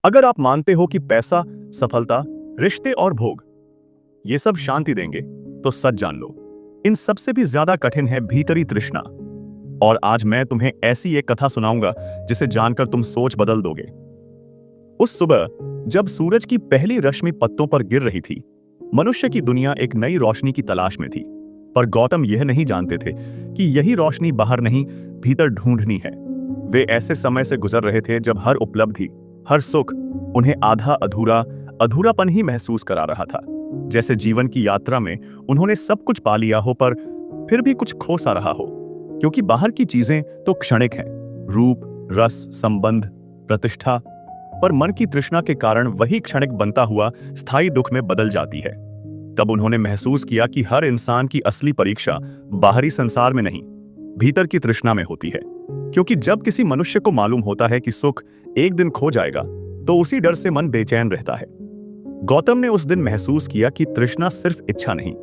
अगर आप मानते हो कि पैसा, सफलता, रिश्ते और भोग ये सब शांति देंगे, तो सच जान लो, इन सबसे भी ज्यादा कठिन है भीतरी तृष्णा। और आज मैं तुम्हें ऐसी एक कथा सुनाऊंगा जिसे जानकर तुम सोच बदल दोगे। उस सुबह जब सूरज की पहली रश्मि पत्तों पर गिर रही थी, मनुष्य की दुनिया एक नई रोशनी की तलाश में थी। पर गौतम यह नहीं जानते थे कि यही रोशनी बाहर नहीं, भीतर ढूंढनी है। वे ऐसे समय से गुजर रहे थे जब हर उपलब्धि, हर सुख उन्हें आधा अधूरा अधूरापन ही महसूस करा रहा था। जैसे जीवन की यात्रा में उन्होंने सब कुछ पा लिया हो, पर फिर भी कुछ खो सा रहा हो। क्योंकि बाहर की चीजें तो क्षणिक हैं, रूप, रस, संबंध, प्रतिष्ठा, पर मन की तृष्णा के कारण वही क्षणिक बनता हुआ स्थायी दुख में बदल जाती है। तब उन्होंने महसूस किया कि हर इंसान की असली परीक्षा बाहरी संसार में नहीं, भीतर की तृष्णा में होती है। क्योंकि जब किसी मनुष्य को मालूम होता है कि सुख एक दिन खो जाएगा, तो उसी डर से मन बेचैन रहता है। गौतम ने उस दिन महसूस किया कि तृष्णा सिर्फ इच्छा नहीं,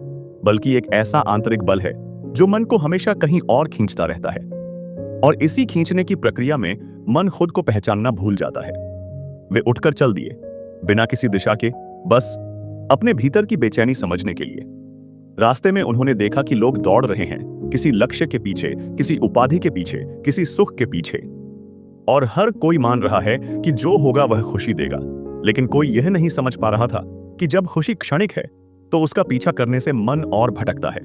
बल्कि एक ऐसा आंतरिक बल है जो मन को हमेशा कहीं और खींचता रहता है। और इसी खींचने की प्रक्रिया में मन खुद को पहचानना भूल जाता है। वे उठकर चल दिए, बिना किसी दिशा के, बस अपने भीतर की बेचैनी समझने के लिए। रास्ते में उन्होंने देखा कि लोग दौड़ रहे हैं, किसी लक्ष्य के पीछे, किसी उपाधि के पीछे, किसी सुख के पीछे। और हर कोई मान रहा है कि जो होगा वह खुशी देगा, लेकिन कोई यह नहीं समझ पा रहा था कि जब खुशी क्षणिक है, तो उसका पीछा करने से मन और भटकता है।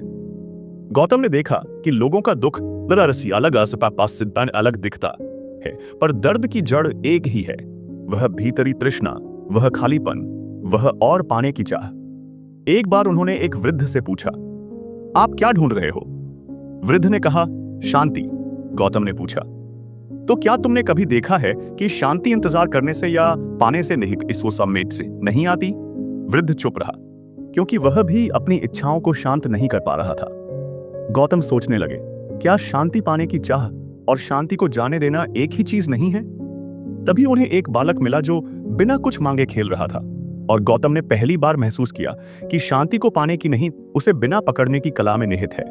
गौतम ने देखा कि लोगों का दुख अलग दिखता है, पर दर्द की जड़ एक ही है। वह भीतरी तृष्णा, वह खालीपन, वह और पाने की चाह। एक बार उन्होंने एक वृद्ध से पूछा, आप क्या ढूंढ रहे हो? वृद्ध ने कहा, शांति। गौतम ने पूछा, तो क्या तुमने कभी देखा है कि शांति इंतजार करने से या पाने से नहीं, इस समेट से नहीं आती? वृद्ध चुप रहा, क्योंकि वह भी अपनी इच्छाओं को शांत नहीं कर पा रहा था। गौतम सोचने लगे, क्या शांति पाने की चाह और शांति को जाने देना एक ही चीज नहीं है? तभी उन्हें एक बालक मिला जो बिना कुछ मांगे खेल रहा था। और गौतम ने पहली बार महसूस किया कि शांति को पाने की नहीं, उसे बिना पकड़ने की कला में निहित है।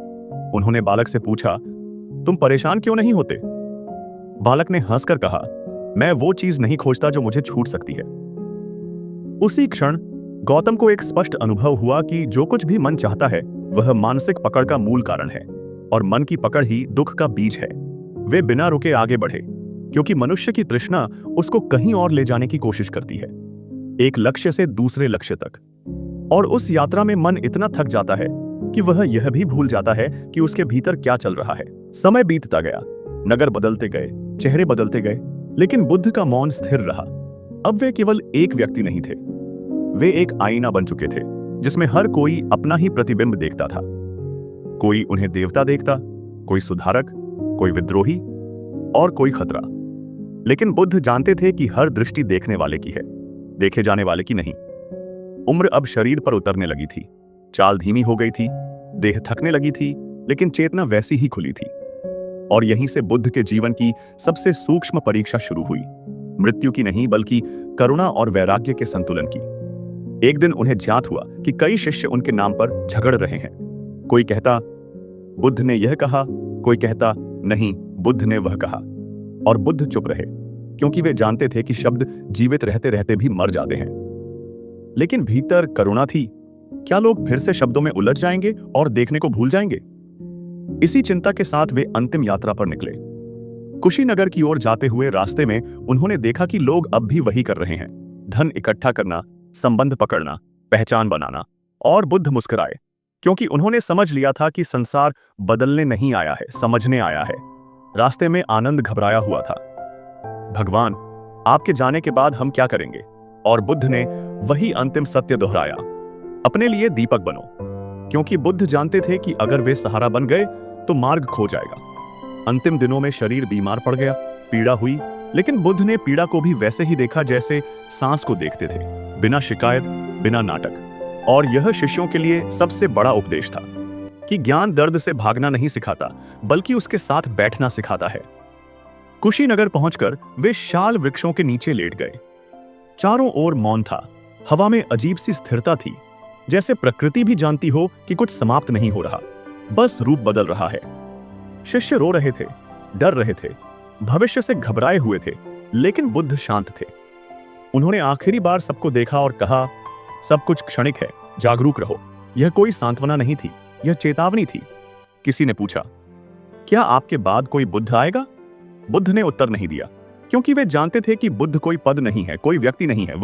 उन्होंने बालक से पूछा, तुम परेशान क्यों नहीं होते? बालक ने हंसकर कहा, मैं वो चीज नहीं खोजता जो मुझे छूट सकती है। उसी क्षण गौतम को एक स्पष्ट अनुभव हुआ कि जो कुछ भी मन चाहता है वह मानसिक पकड़ का मूल कारण है, और मन की पकड़ ही दुख का बीज है। वे बिना रुके आगे बढ़े, क्योंकि मनुष्य की तृष्णा उसको कहीं और ले जाने की कोशिश करती है, एक लक्ष्य से दूसरे लक्ष्य तक। और उस यात्रा में मन इतना थक जाता है कि वह यह भी भूल जाता है कि उसके भीतर क्या चल रहा है। समय बीतता गया, नगर बदलते गए, चेहरे बदलते गए, लेकिन बुद्ध का मौन स्थिर रहा। अब वे केवल एक व्यक्ति नहीं थे, वे एक आईना बन चुके थे, जिसमें हर कोई अपना ही प्रतिबिंब देखता था। कोई उन्हें देवता देखता, कोई सुधारक, कोई विद्रोही और कोई खतरा। लेकिन बुद्ध जानते थे कि हर दृष्टि देखने वाले की है, देखे जाने वाले की नहीं। उम्र अब शरीर पर उतरने लगी थी, चाल धीमी हो गई थी, देह थकने लगी थी, लेकिन चेतना वैसी ही खुली थी। और यहीं से बुद्ध के जीवन की सबसे सूक्ष्म परीक्षा शुरू हुई, मृत्यु की नहीं, बल्कि करुणा और वैराग्य के संतुलन की। एक दिन उन्हें ज्ञात हुआ कि कई शिष्य उनके नाम पर झगड़ रहे हैं। कोई कहता, बुद्ध ने यह कहा, कोई कहता, नहीं, बुद्ध ने वह कहा। और बुद्ध चुप रहे, क्योंकि वे जानते थे कि शब्द जीवित रहते रहते भी मर जाते हैं। लेकिन भीतर करुणा थी। क्या लोग फिर से शब्दों में उलझ जाएंगे और देखने को भूल जाएंगे? इसी चिंता के साथ वे अंतिम यात्रा पर निकले। कुशीनगर की ओर जाते हुए रास्ते में उन्होंने देखा कि लोग अब भी वही कर रहे हैं, धन इकट्ठा करना, संबंध पकड़ना, पहचान बनाना। और बुद्ध मुस्कुराए, क्योंकि उन्होंने समझ लिया था कि संसार बदलने नहीं आया है, समझने आया है। रास्ते में आनंद घबराया हुआ था। भगवान, आपके जाने के बाद हम क्या करेंगे? और बुद्ध ने वही अंतिम सत्य दोहराया, अपने लिए दीपक बनो। क्योंकि बुद्ध जानते थे कि अगर वे सहारा बन गए तो मार्ग खो जाएगा। अंतिम दिनों में शरीर बीमार पड़ गया, पीड़ा हुई, लेकिन बुद्ध ने पीड़ा को भी वैसे ही देखा जैसे सांस को देखते थे, बिना शिकायत, बिना नाटक। और यह शिष्यों के लिए सबसे बड़ा उपदेश था कि ज्ञान दर्द से भागना नहीं सिखाता, बल्कि उसके साथ बैठना सिखाता है। कुशीनगर पहुंचकर वे शाल वृक्षों के नीचे लेट गए। चारों ओर मौन था, हवा में अजीब सी स्थिरता थी, जैसे प्रकृति भी जानती हो कि कुछ समाप्त नहीं हो रहा, बस रूप बदल रहा है। शिष्य रो रहे थे, डर रहे थे, भविष्य से घबराए हुए थे, लेकिन बुद्ध शांत थे। उन्होंने आखिरी बार सबको देखा और कहा, सब कुछ क्षणिक है, जागरूक रहो। यह कोई सांत्वना नहीं थी, यह चेतावनी थी। किसी ने पूछा, क्या आपके बाद कोई बुद्ध आएगा? बुद्ध ने उत्तर नहीं दिया, क्योंकि वे जानते थे कि बुद्ध कोई पद नहीं है, कोई व्यक्ति नहीं है,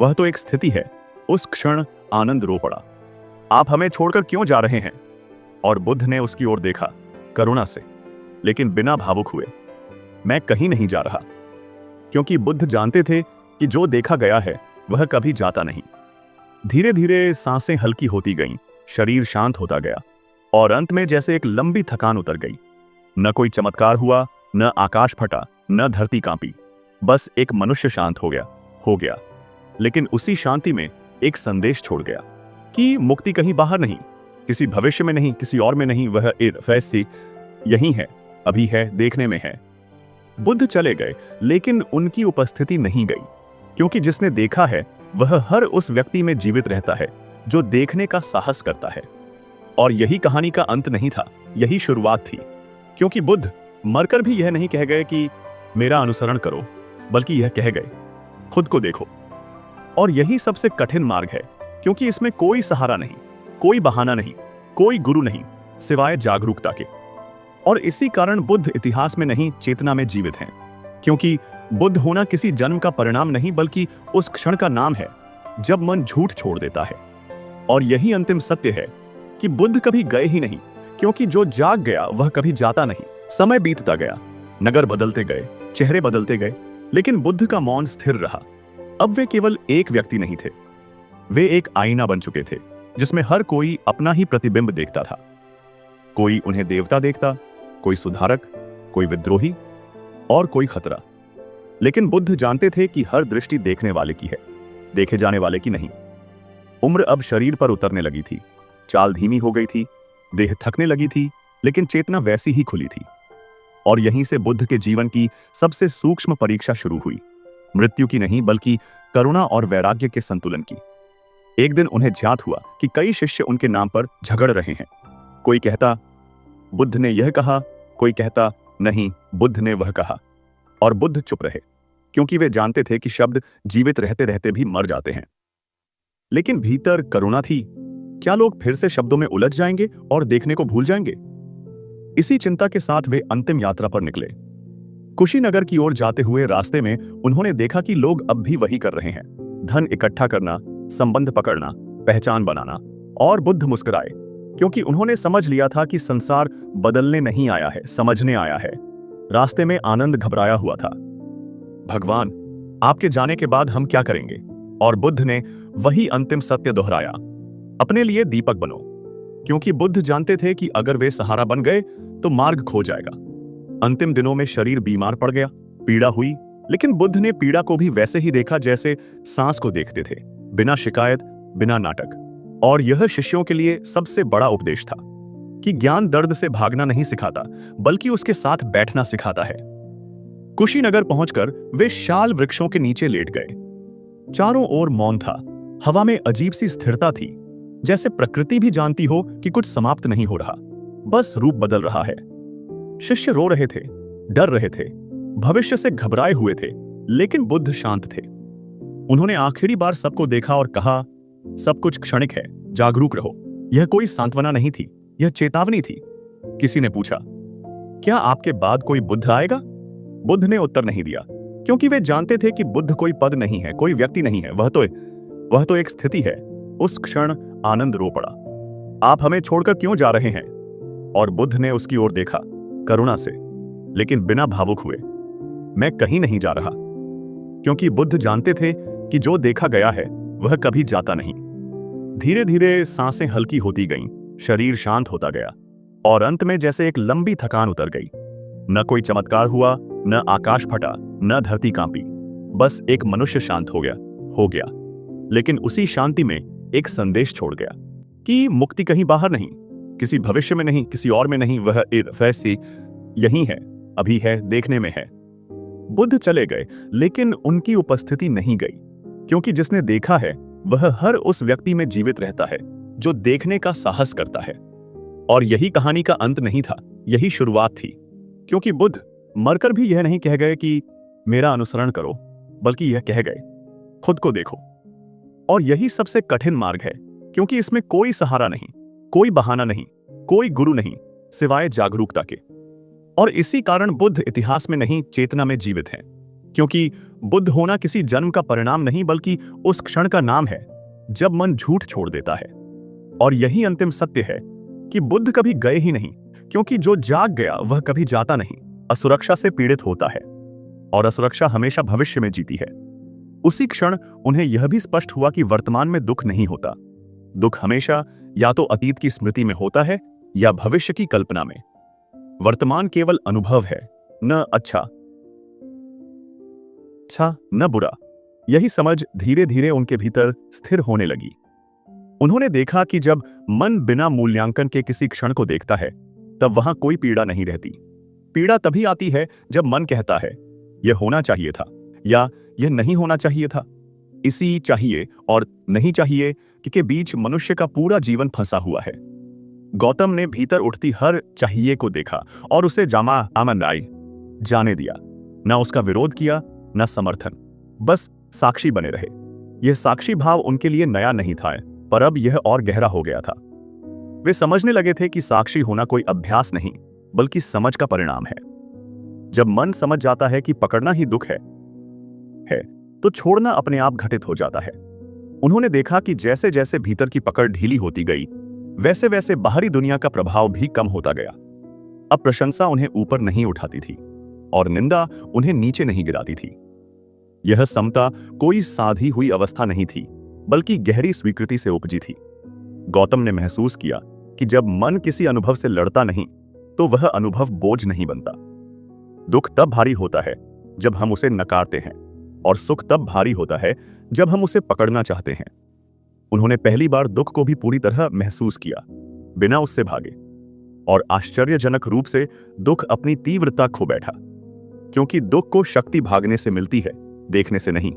वह तो एक स्थिति है। उस क्षण आनंद रो पड़ा। आप हमें छोड़कर क्यों जा रहे हैं? और बुद्ध ने उसकी ओर देखा, करुणा से, लेकिन बिना भावुक हुए। मैं कहीं नहीं जा रहा। क्योंकि बुद्ध जानते थे कि जो देखा गया है वह कभी जाता नहीं। धीरे धीरे सांसें हल्की होती गईं, शरीर शांत होता गया, और अंत में जैसे एक लंबी थकान उतर गई। न कोई चमत्कार हुआ, न आकाश फटा, न धरती कांपी। बस एक मनुष्य शांत हो गया। लेकिन उसी शांति में एक संदेश छोड़ गया कि मुक्ति कहीं बाहर नहीं, किसी भविष्य में नहीं, किसी और में नहीं, वह फैसली यही है, अभी है, देखने में है। बुद्ध चले गए, लेकिन उनकी उपस्थिति नहीं गई, क्योंकि जिसने देखा है वह हर उस व्यक्ति में जीवित रहता है जो देखने का साहस करता है। और यही कहानी का अंत नहीं था, यही शुरुआत थी। क्योंकि बुद्ध मरकर भी यह नहीं कह गए कि मेरा अनुसरण करो, बल्कि यह कह गए, खुद को देखो। और यही सबसे कठिन मार्ग है, क्योंकि इसमें कोई सहारा नहीं, कोई बहाना नहीं, कोई गुरु नहीं, सिवाय जागरूकता के। और इसी कारण बुद्ध इतिहास में नहीं, चेतना में जीवित हैं। क्योंकि बुद्ध होना किसी जन्म का परिणाम नहीं, बल्कि उस क्षण का नाम है जब मन झूठ छोड़ देता है। और यही अंतिम सत्य है कि बुद्ध कभी गए ही नहीं, क्योंकि जो जाग गया वह कभी जाता नहीं। समय बीतता गया, नगर बदलते गए, चेहरे बदलते गए, लेकिन बुद्ध का मौन स्थिर रहा। अब वे केवल एक व्यक्ति नहीं थे, वे एक आईना बन चुके थे, जिसमें हर कोई अपना ही प्रतिबिंब देखता था। कोई उन्हें देवता देखता, कोई सुधारक, कोई विद्रोही, और कोई खतरा। लेकिन बुद्ध जानते थे कि हर दृष्टि देखने वाले की है, देखे जाने वाले की नहीं। उम्र अब शरीर पर उतरने लगी थी, चाल धीमी हो गई थी, देह थकने लगी थी, लेकिन चेतना वैसी ही खुली थी। और यहीं से बुद्ध के जीवन की सबसे सूक्ष्म परीक्षा शुरू हुई, मृत्यु की नहीं, बल्कि करुणा और वैराग्य के संतुलन की। एक दिन उन्हें ज्ञात हुआ कि कई शिष्य उनके नाम पर झगड़ रहे हैं। कोई कहता, बुद्ध ने यह कहा, कोई कहता, नहीं, बुद्ध ने वह कहा। और बुद्ध चुप रहे, क्योंकि वे जानते थे कि शब्द जीवित रहते रहते भी मर जाते हैं। लेकिन भीतर करुणा थी। क्या लोग फिर से शब्दों में उलझ जाएंगे और देखने को भूल जाएंगे? इसी चिंता के साथ वे अंतिम यात्रा पर निकले। कुशीनगर की ओर जाते हुए रास्ते में उन्होंने देखा कि लोग अब भी वही कर रहे हैं, धन इकट्ठा करना, संबंध पकड़ना, पहचान बनाना। और बुद्ध मुस्कुराए, क्योंकि उन्होंने समझ लिया था कि संसार बदलने नहीं आया है, समझने आया है। रास्ते में आनंद घबराया हुआ था। भगवान, आपके जाने के बाद हम क्या करेंगे? और बुद्ध ने वही अंतिम सत्य दोहराया, अपने लिए दीपक बनो। क्योंकि बुद्ध जानते थे कि अगर वे सहारा बन गए तो मार्ग खो जाएगा। अंतिम दिनों में शरीर बीमार पड़ गया, पीड़ा हुई, लेकिन बुद्ध ने पीड़ा को भी वैसे ही देखा जैसे सांस को देखते थे, बिना शिकायत, बिना नाटक। और यह शिष्यों के लिए सबसे बड़ा उपदेश था कि ज्ञान दर्द से भागना नहीं सिखाता, बल्कि उसके साथ बैठना सिखाता है। कुशीनगर पहुंचकर वे शाल वृक्षों के नीचे लेट गए। चारों ओर मौन था, हवा में अजीब सी स्थिरता थी, जैसे प्रकृति भी जानती हो कि कुछ समाप्त नहीं हो रहा, बस रूप बदल रहा है। शिष्य रो रहे थे, डर रहे थे, भविष्य से घबराए हुए थे, लेकिन बुद्ध शांत थे। उन्होंने आखिरी बार सबको देखा और कहा, सब कुछ क्षणिक है, जागरूक रहो। यह कोई सांत्वना नहीं थी, यह चेतावनी थी। किसी ने पूछा, क्या आपके बाद कोई बुद्ध आएगा? बुद्ध ने उत्तर नहीं दिया, क्योंकि वे जानते थे कि बुद्ध कोई पद नहीं है, कोई व्यक्ति नहीं है, वह तो एक स्थिति है। उस क्षण आनंद रो पड़ा। आप हमें छोड़कर क्यों जा रहे हैं? और बुद्ध ने उसकी ओर देखा, करुणा से, लेकिन बिना भावुक हुए। मैं कहीं नहीं जा रहा। क्योंकि बुद्ध जानते थे कि जो देखा गया है वह कभी जाता नहीं। धीरे धीरे सांसें हल्की होती गईं, शरीर शांत होता गया, और अंत में जैसे एक लंबी थकान उतर गई। न कोई चमत्कार हुआ, न आकाश फटा, न धरती कांपी। बस एक मनुष्य शांत हो गया। लेकिन उसी शांति में एक संदेश छोड़ गया कि मुक्ति कहीं बाहर नहीं, किसी भविष्य में नहीं, किसी और में नहीं, वह फैसली यही है, अभी है, देखने में है। बुद्ध चले गए, लेकिन उनकी उपस्थिति नहीं गई, क्योंकि जिसने देखा है वह हर उस व्यक्ति में जीवित रहता है जो देखने का साहस करता है। और यही कहानी का अंत नहीं था, यही शुरुआत थी। क्योंकि बुद्ध मरकर भी यह नहीं कह गए कि मेरा अनुसरण करो, बल्कि यह कह गए, खुद को देखो। और यही सबसे कठिन मार्ग है, क्योंकि इसमें कोई सहारा नहीं, कोई बहाना नहीं, कोई गुरु नहीं, सिवाय जागरूकता के। और इसी कारण बुद्ध इतिहास में नहीं, चेतना में जीवित हैं। क्योंकि बुद्ध होना किसी जन्म का परिणाम नहीं, बल्कि उस क्षण का नाम है जब मन झूठ छोड़ देता है। और यही अंतिम सत्य है कि बुद्ध कभी गए ही नहीं, क्योंकि जो जाग गया वह कभी जाता नहीं। असुरक्षा से पीड़ित होता है, और असुरक्षा हमेशा भविष्य में जीती है। उसी क्षण उन्हें यह भी स्पष्ट हुआ कि वर्तमान में दुख नहीं होता। दुख हमेशा या तो अतीत की स्मृति में होता है या भविष्य की कल्पना में। वर्तमान केवल अनुभव है, न अच्छा न बुरा। यही समझ धीरे धीरे उनके भीतर स्थिर होने लगी। उन्होंने देखा कि जब मन बिना मूल्यांकन के किसी क्षण को देखता है, तब वहां कोई पीड़ा नहीं रहती। पीड़ा तभी आती है जब मन कहता है, यह होना चाहिए था या यह नहीं होना चाहिए था। इसी चाहिए और नहीं चाहिए के बीच मनुष्य का पूरा जीवन फंसा हुआ है। गौतम ने भीतर उठती हर चाहिए को देखा और उसे जाने दिया। न उसका विरोध किया, न समर्थन, बस साक्षी बने रहे। यह साक्षी भाव उनके लिए नया नहीं था, पर अब यह और गहरा हो गया था। वे समझने लगे थे कि साक्षी होना कोई अभ्यास नहीं, बल्कि समझ का परिणाम है। जब मन समझ जाता है कि पकड़ना ही दुख है तो छोड़ना अपने आप घटित हो जाता है। उन्होंने देखा कि जैसे जैसे भीतर की पकड़ ढीली होती गई, वैसे वैसे बाहरी दुनिया का प्रभाव भी कम होता गया। अब प्रशंसा उन्हें ऊपर नहीं उठाती थी और निंदा उन्हें नीचे नहीं गिराती थी। यह समता कोई साधी हुई अवस्था नहीं थी, बल्कि गहरी स्वीकृति से उपजी थी। गौतम ने महसूस किया कि जब मन किसी अनुभव से लड़ता नहीं, तो वह अनुभव बोझ नहीं बनता। दुख तब भारी होता है जब हम उसे नकारते हैं, और सुख तब भारी होता है जब हम उसे पकड़ना चाहते हैं। उन्होंने पहली बार दुख को भी पूरी तरह महसूस किया, बिना उससे भागे। और आश्चर्यजनक रूप से दुख अपनी तीव्रता खो बैठा, क्योंकि दुख को शक्ति भागने से मिलती है, देखने से नहीं।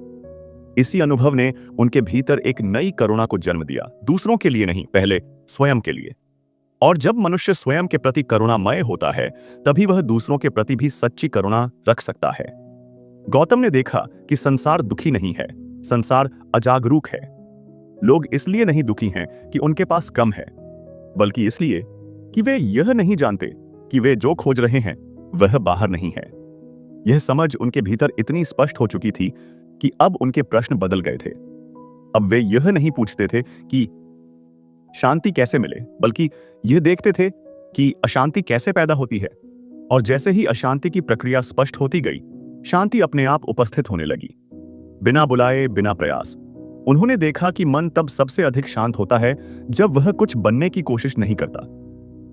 इसी अनुभव ने उनके भीतर एक नई करुणा को जन्म दिया, दूसरों के लिए नहीं, पहले स्वयं के लिए। और जब मनुष्य स्वयं के प्रति करुणामय होता है, तभी वह दूसरों के प्रति भी सच्ची करुणा रख सकता है। गौतम ने देखा कि संसार दुखी नहीं है, संसार अजागरूक है। लोग इसलिए नहीं दुखी हैं कि उनके पास कम है, बल्कि इसलिए कि वे यह नहीं जानते कि वे जो खोज रहे हैं वह बाहर नहीं है। यह समझ उनके भीतर इतनी स्पष्ट हो चुकी थी कि अब उनके प्रश्न बदल गए थे। अब वे यह नहीं पूछते थे कि शांति कैसे मिले, बल्कि यह देखते थे कि अशांति कैसे पैदा होती है। और जैसे ही अशांति की प्रक्रिया स्पष्ट होती गई, शांति अपने आप उपस्थित होने लगी, बिना बुलाए, बिना प्रयास। उन्होंने देखा कि मन तब सबसे अधिक शांत होता है जब वह कुछ बनने की कोशिश नहीं करता।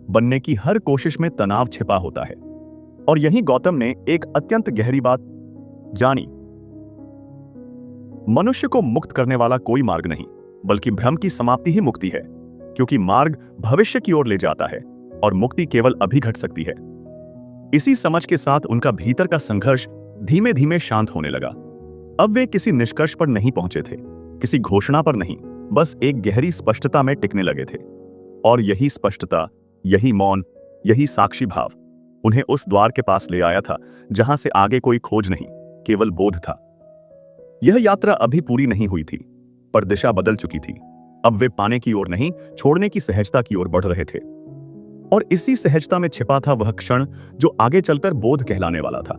बनने की हर कोशिश में तनाव छिपा होता है। और यही गौतम ने एक अत्यंत गहरी बात जानी। मनुष्य को मुक्त करने वाला कोई मार्ग नहीं, बल्कि भ्रम की समाप्ति ही मुक्ति है, क्योंकि मार्ग भविष्य की ओर ले जाता है और मुक्ति केवल अभी घट सकती है। इसी समझ के साथ उनका भीतर का संघर्ष धीमे धीमे शांत होने लगा। अब वे किसी निष्कर्ष पर नहीं पहुंचे थे, किसी घोषणा पर नहीं, बस एक गहरी स्पष्टता में टिकने लगे थे। और यही स्पष्टता, यही मौन, यही साक्षी भाव उन्हें उस द्वार के पास ले आया था जहां से आगे कोई खोज नहीं, केवल बोध था। यह यात्रा अभी पूरी नहीं हुई थी, पर दिशा बदल चुकी थी। अब वे पाने की ओर नहीं, छोड़ने की सहजता की ओर बढ़ रहे थे। और इसी सहजता में छिपा था वह क्षण जो आगे चलकर बोध कहलाने वाला था।